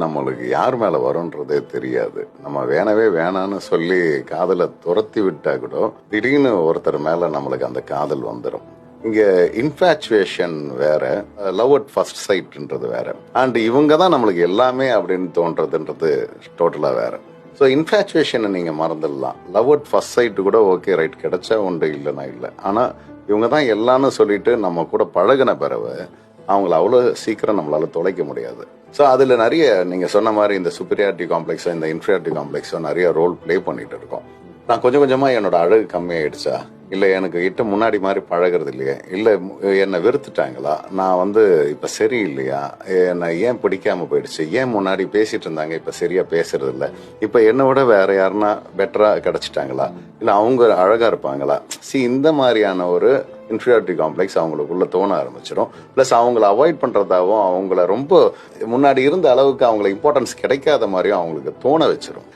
நம்மளுக்கு யார் மேல வரும்ன்றதே தெரியாது. நம்ம வேணவே வேணான்னு சொல்லி காதல துரத்தி விட்டா கூட திடீர்னு ஒருத்தர் மேல நம்மளுக்கு அந்த காதல் வந்துடும். இங்க இன்ஃபாச்சுவேஷன் வேற, லவ் அட் ஃபர்ஸ்ட் சைட்ன்றது வேற. அண்ட் இவங்க தான் நம்மளுக்கு எல்லாமே அப்படின்னு தோன்றதுன்றது டோட்டலா வேற. ஸோ இன்ஃபாச்சுவேஷனை நீங்க மறந்துடலாம். லவ் அட் ஃபர்ஸ்ட் சைட் கூட ஓகே ரைட், கிடைச்சா உண்டு, இல்லைன்னா இல்லை. ஆனா இவங்க தான் எல்லாம்னு சொல்லிட்டு நம்ம கூட பழகின பிறகு அவங்கள அவ்வளோ சீக்கிரம் நம்மளால தொலைக்க முடியாது. ஸோ அதில் நிறைய நீங்கள் சொன்ன மாதிரி இந்த சுப்பீரியாரிட்டி காம்ப்ளெக்ஸோ இந்த இன்ஃபீரியாரிட்டி காம்ப்ளெக்ஸோ நிறைய ரோல் ப்ளே பண்ணிட்டு இருக்கோம். நான் கொஞ்சம் கொஞ்சமாக என்னோட அழகு கம்மியாயிடுச்சா, இல்லை எனக்கு கிட்ட முன்னாடி மாதிரி பழகிறது இல்லையா, இல்லை என்னை வெறுத்துட்டாங்களா, நான் இப்போ சரி இல்லையா, என்னை ஏன் பிடிக்காம போயிடுச்சு, ஏன் முன்னாடி பேசிட்டு இருந்தாங்க இப்போ சரியா பேசுறது இல்லை, இப்போ என்னை விட வேற யாருன்னா பெட்டரா கிடைச்சிட்டாங்களா, இல்லை அவங்க அழகா இருப்பாங்களா. இந்த மாதிரியான ஒரு இன்ஃபீரியாரிட்டி காம்ப்ளெக்ஸ் அவங்களுக்குள்ள தோண ஆரம்பிச்சிடும். ப்ளஸ் அவங்கள அவாய்ட் பண்றதாவும் அவங்கள ரொம்ப முன்னாடி இருந்த அளவுக்கு அவங்கள இம்பார்ட்டன்ஸ் கிடைக்காத மாதிரியும் அவங்களுக்கு தோண வச்சிடும்.